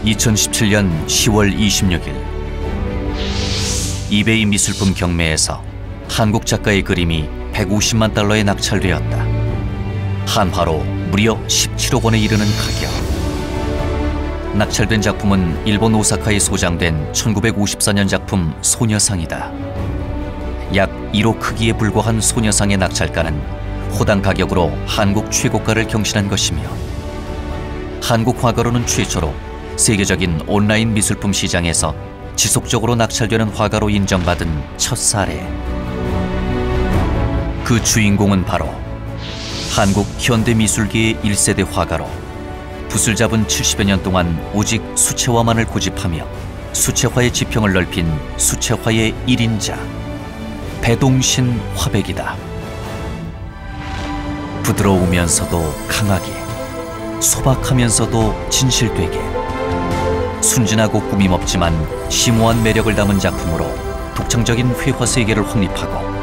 2017년 10월 26일 이베이 미술품 경매에서 한국 작가의 그림이 150만 달러에 낙찰되었다. 한화로 무려 17억 원에 이르는 가격. 낙찰된 작품은 일본 오사카에 소장된 1954년 작품 소녀상이다. 약 1호 크기에 불과한 소녀상의 낙찰가는 호당 가격으로 한국 최고가를 경신한 것이며, 한국 화가로는 최초로 세계적인 온라인 미술품 시장에서 지속적으로 낙찰되는 화가로 인정받은 첫 사례. 그 주인공은 바로 한국 현대미술계의 1세대 화가로 붓을 잡은 70여 년 동안 오직 수채화만을 고집하며 수채화의 지평을 넓힌 수채화의 1인자, 배동신 화백이다. 부드러우면서도 강하게, 소박하면서도 진실되게, 순진하고 꾸밈없지만 심오한 매력을 담은 작품으로 독창적인 회화 세계를 확립하고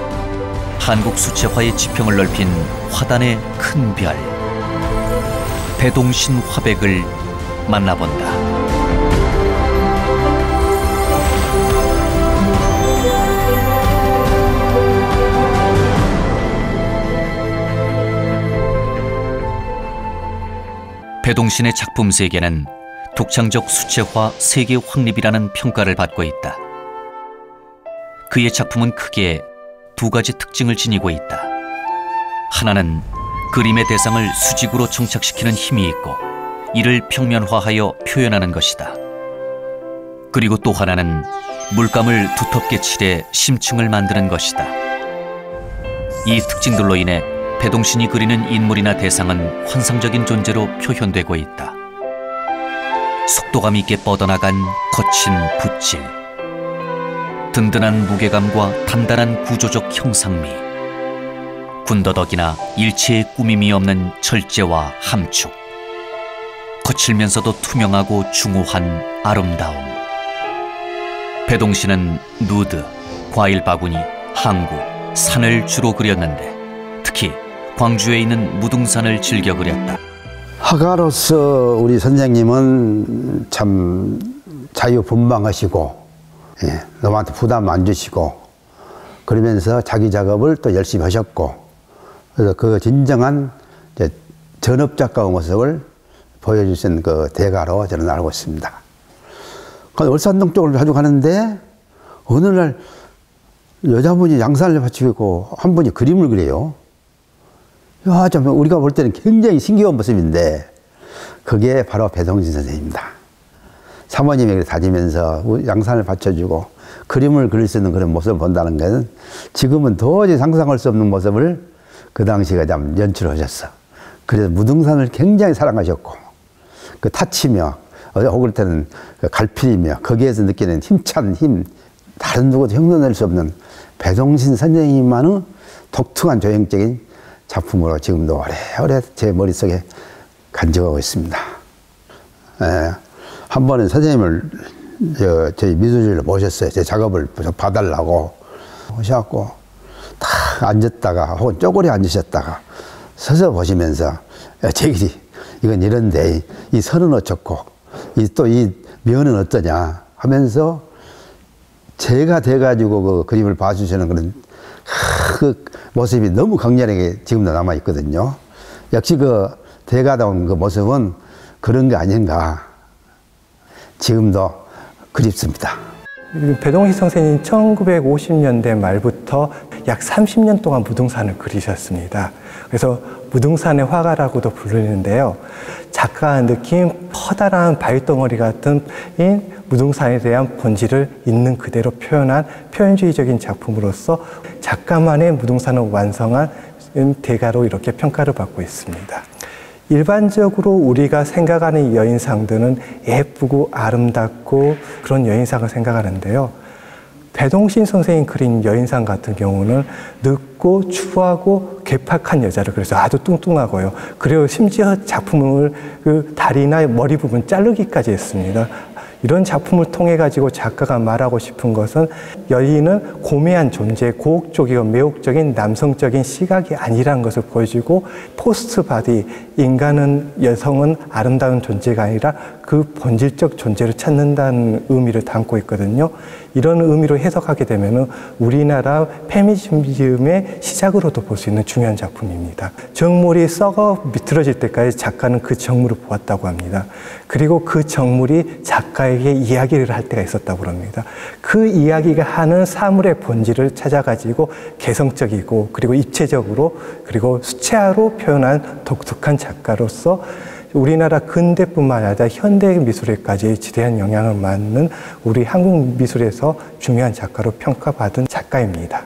한국 수채화의 지평을 넓힌 화단의 큰 별, 배동신 화백을 만나본다. 배동신의 작품 세계는 독창적 수채화 세계 확립이라는 평가를 받고 있다. 그의 작품은 크게 두 가지 특징을 지니고 있다. 하나는 그림의 대상을 수직으로 정착시키는 힘이 있고 이를 평면화하여 표현하는 것이다. 그리고 또 하나는 물감을 두텁게 칠해 심층을 만드는 것이다. 이 특징들로 인해 배동신이 그리는 인물이나 대상은 환상적인 존재로 표현되고 있다. 속도감 있게 뻗어나간 거친 붓질, 든든한 무게감과 단단한 구조적 형상미, 군더더기나 일체의 꾸밈이 없는 절제와 함축, 거칠면서도 투명하고 중후한 아름다움. 배동신은 누드, 과일 바구니, 항구, 산을 주로 그렸는데 특히 광주에 있는 무등산을 즐겨 그렸다. 화가로서 우리 선생님은 참 자유분방하시고, 너한테 부담 안 주시고, 그러면서 자기 작업을 또 열심히 하셨고, 그래서 그 진정한 전업작가의 모습을 보여주신 그 대가로 저는 알고 있습니다. 울산동 쪽을 자주 가는데 어느 날 여자분이 양산을 받치고 한 분이 그림을 그려요. 야, 좀 우리가 볼 때는 굉장히 신기한 모습인데 그게 바로 배동신 선생님입니다. 사모님에게 다니면서 양산을 받쳐주고 그림을 그릴 수 있는 그런 모습을 본다는 것은 지금은 도저히 상상할 수 없는 모습을 그 당시에 좀 연출하셨어. 그래서 무등산을 굉장히 사랑하셨고 그 타치며 혹을 때는 갈필이며 거기에서 느끼는 힘찬 힘, 다른 누구도 흉내낼 수 없는 배동신 선생님만의 독특한 조형적인 작품으로 지금도 오래오래 제 머릿속에 간직하고 있습니다. 한 번은 선생님을 저희 미술실로 모셨어요. 제 작업을 봐달라고 오셔갖고 딱 앉았다가 혹은 쪼그려 앉으셨다가 서서 보시면서 제길이 이건 이런데 이 선은 어쩌고 또 이 면은 어떠냐 하면서 제가 돼가지고 그 그림을 봐주시는 그런 그 모습이 너무 강렬하게 지금도 남아있거든요. 역시 그 대가다운 그 모습은 그런 게 아닌가 지금도 그립습니다. 배동신 선생님 1950년대 말부터 약 30년 동안 무등산을 그리셨습니다. 그래서 무등산의 화가라고도 부르는데요. 작가가 느낀 커다란 바위덩어리 같은 무등산에 대한 본질을 있는 그대로 표현한 표현주의적인 작품으로서 작가만의 무등산을 완성한 대가로 이렇게 평가를 받고 있습니다. 일반적으로 우리가 생각하는 여인상들은 예쁘고 아름답고 그런 여인상을 생각하는데요. 배동신 선생님 그린 여인상 같은 경우는 늙고 추하고 괴팍한 여자를 그려서 아주 뚱뚱하고요. 그리고 심지어 작품을 그 다리나 머리 부분 자르기까지 했습니다. 이런 작품을 통해 가지고 작가가 말하고 싶은 것은 여인은 고매한 존재, 고혹적이고 매혹적인 남성적인 시각이 아니라는 것을 보여주고, 포스트 바디, 인간은, 여성은 아름다운 존재가 아니라 그 본질적 존재를 찾는다는 의미를 담고 있거든요. 이런 의미로 해석하게 되면 우리나라 페미니즘의 시작으로도 볼 수 있는 중요한 작품입니다. 정물이 썩어 비틀어질 때까지 작가는 그 정물을 보았다고 합니다. 그리고 그 정물이 작가에게 이야기를 할 때가 있었다고 합니다. 그 이야기가 하는 사물의 본질을 찾아가지고 개성적이고 그리고 입체적으로 그리고 수채화로 표현한 독특한 작가로서 우리나라 근대뿐만 아니라 현대 미술에까지 지대한 영향을 받는 우리 한국 미술에서 중요한 작가로 평가받은 작가입니다.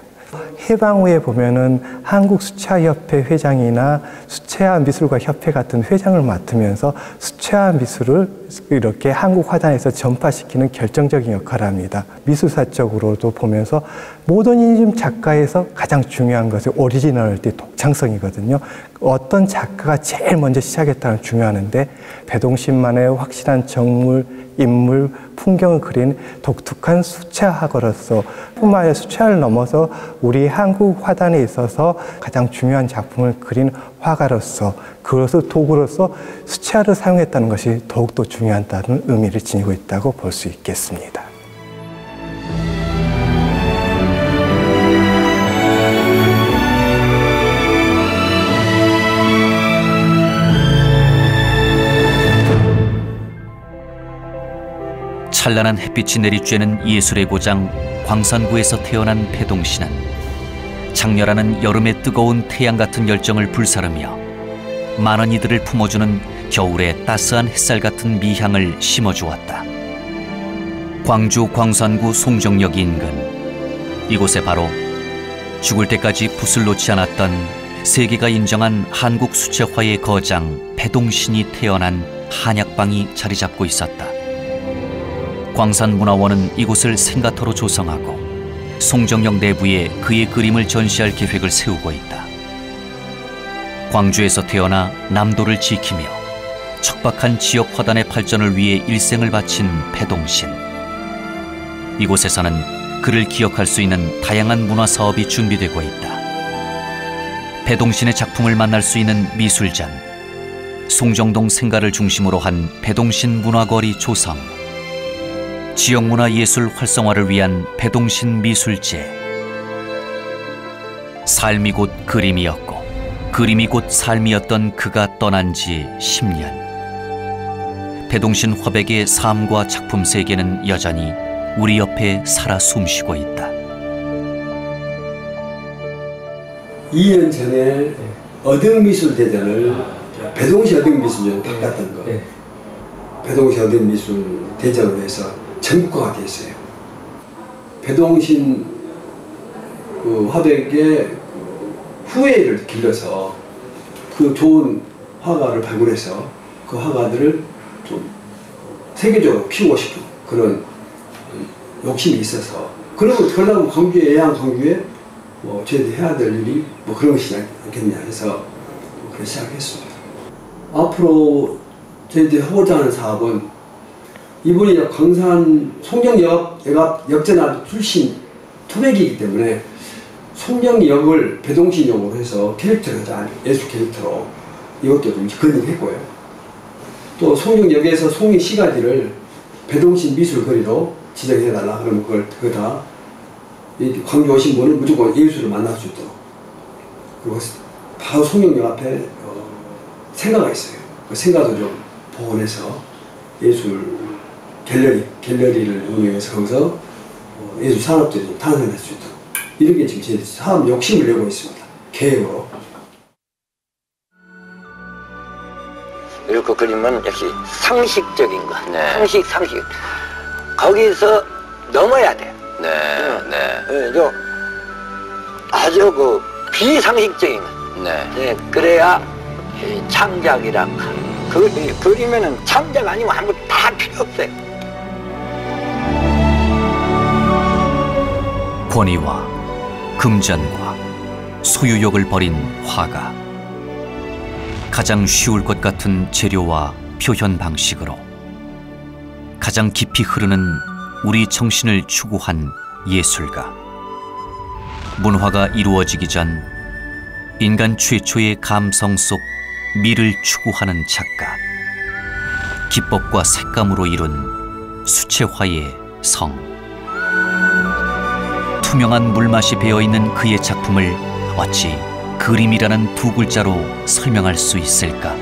해방 후에 보면은 한국수채화협회 회장이나 수채화미술가 협회 같은 회장을 맡으면서 수채화 미술을 이렇게 한국 화단에서 전파시키는 결정적인 역할을 합니다. 미술사적으로도 보면서 모더니즘 작가에서 가장 중요한 것이 오리지널리티, 독창성이거든요. 어떤 작가가 제일 먼저 시작했다는 중요한데, 배동신만의 확실한 정물, 인물, 풍경을 그린 독특한 수채화가로서 뿐만 아니라 수채화를 넘어서 우리 한국 화단에 있어서 가장 중요한 작품을 그린 화가로서, 그것을 도구로서 수채화를 사용했다는 것이 더욱더 중요하다는 의미를 지니고 있다고 볼 수 있겠습니다. 찬란한 햇빛이 내리쬐는 예술의 고장 광산구에서 태어난 배동신은 장렬하는 여름의 뜨거운 태양 같은 열정을 불사르며 많은 이들을 품어주는 겨울의 따스한 햇살 같은 미향을 심어주었다. 광주 광산구 송정역 인근, 이곳에 바로 죽을 때까지 붓을 놓지 않았던 세계가 인정한 한국 수채화의 거장 배동신이 태어난 한약방이 자리 잡고 있었다. 광산문화원은 이곳을 생가터로 조성하고 송정역 내부에 그의 그림을 전시할 계획을 세우고 있다. 광주에서 태어나 남도를 지키며 척박한 지역 화단의 발전을 위해 일생을 바친 배동신. 이곳에서는 그를 기억할 수 있는 다양한 문화 사업이 준비되고 있다. 배동신의 작품을 만날 수 있는 미술전, 송정동 생가를 중심으로 한 배동신 문화거리 조성, 지역문화예술 활성화를 위한 배동신 미술제. 삶이 곧 그림이었고 그림이 곧 삶이었던 그가 떠난 지 10년. 배동신 화백의 삶과 작품 세계는 여전히 우리 옆에 살아 숨쉬고 있다. 2년 전에 어등미술대전을 배동시 어등미술전 바꿨던 거, 배동시 어등미술대전을 해서 전국화가 됐어요. 배동신 그 화백의 후예를 길러서 그 좋은 화가를 발굴해서 그 화가들을 좀 세계적으로 키우고 싶은 그런 욕심이 있어서, 그러면 광주에, 예양 광주에 뭐 저희들이 해야 될 일이 뭐 그런 것이지 않겠냐 해서 그렇게 시작했습니다. 앞으로 저희들이 하고자 하는 사업은, 이분이 광산 송정역 출신 토백이기 때문에 송정역을 배동신역으로 해서 캐릭터를 하자, 예술 캐릭터로 이것도 좀 건의했고요. 또 송정역에서 송이 시가지를 배동신 미술거리로 지정해달라. 그러면 그걸 다 광주 오신 분은 무조건 예술을 만날 수 있도록. 그리고 바로 송정역 앞에 생가가 있어요. 그 생가도 좀 복원해서 예술 갤러리를 운영해서 거기서 예술 산업들이 좀 탄생할 수 있도록, 이렇게 지금 제 사업 욕심을 내고 있습니다. 계획으로. 그리고 그림은 역시 상식적인 거, 상식. 거기서 넘어야 돼. 아주 그 비상식적인 거. 그래야 창작이란 그림에는 창작 아니고 아무것도 다 필요 없어요. 권위와 금전과 소유욕을 버린 화가 가장 쉬울 것 같은 재료와 표현 방식으로 가장 깊이 흐르는 우리 정신을 추구한 예술가. 문화가 이루어지기 전 인간 최초의 감성 속 미를 추구하는 작가. 기법과 색감으로 이룬 수채화의 성. 투명한 물맛이 배어있는 그의 작품을 어찌 그림이라는 두 글자로 설명할 수 있을까?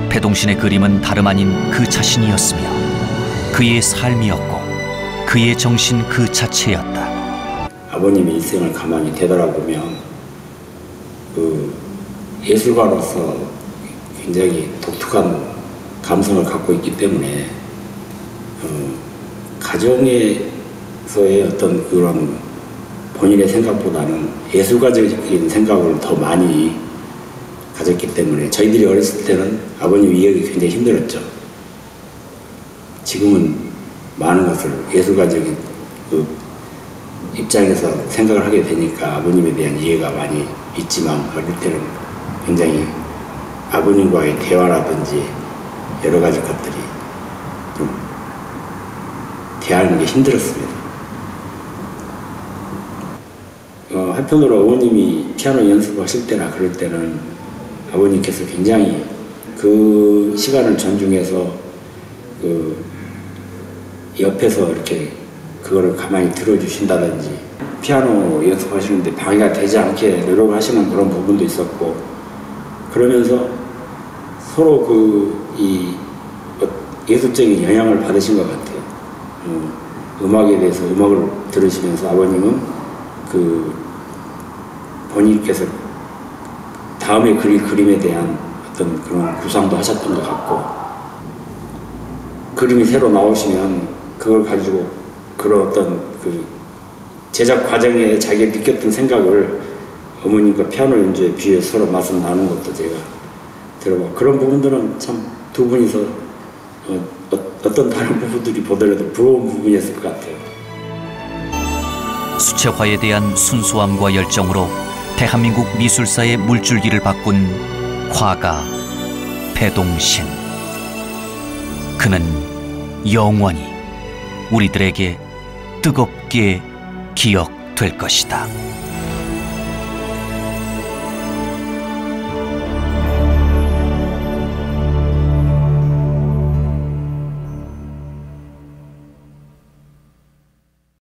배동신의 그림은 다름 아닌 그 자신이었으며 그의 삶이었고 그의 정신 그 자체였다. 아버님의 일생을 가만히 되돌아보면 그 예술가로서 굉장히 독특한 감성을 갖고 있기 때문에 가정에서의 어떤 그런 본인의 생각보다는 예술가적인 생각을 더 많이 가졌기 때문에 저희들이 어렸을 때는 아버님 이해하기 굉장히 힘들었죠. 지금은 많은 것을 예술가적인 그 입장에서 생각을 하게 되니까 아버님에 대한 이해가 많이 있지만 어릴 때는 굉장히 아버님과의 대화라든지 여러 가지 것들이 좀 대하는 게 힘들었습니다. 한편으로 어머님이 피아노 연습하실 때나 그럴 때는 아버님께서 굉장히 그 시간을 존중해서 그 옆에서 이렇게 그거를 가만히 들어주신다든지 피아노 연습하시는데 방해가 되지 않게 노력을 하시는 그런 부분도 있었고, 그러면서 서로 이 예술적인 영향을 받으신 것 같아요. 음악에 대해서 음악을 들으시면서 아버님은 본인께서 다음에 그릴 그림에 대한 어떤 그런 구상도 하셨던 것 같고, 그림이 새로 나오시면 그걸 가지고 그런 어떤 그 제작 과정에 자기가 느꼈던 생각을 어머님과 피아노 연주에 비해 서로 맛을 나눈 것도 제가 들어보고, 그런 부분들은 참 두 분이서 어떤 다른 부분들이 보더라도 부러운 부분이었을 것 같아요. 수채화에 대한 순수함과 열정으로 대한민국 미술사의 물줄기를 바꾼 화가 배동신. 그는 영원히 우리들에게 뜨겁게 기억될 것이다.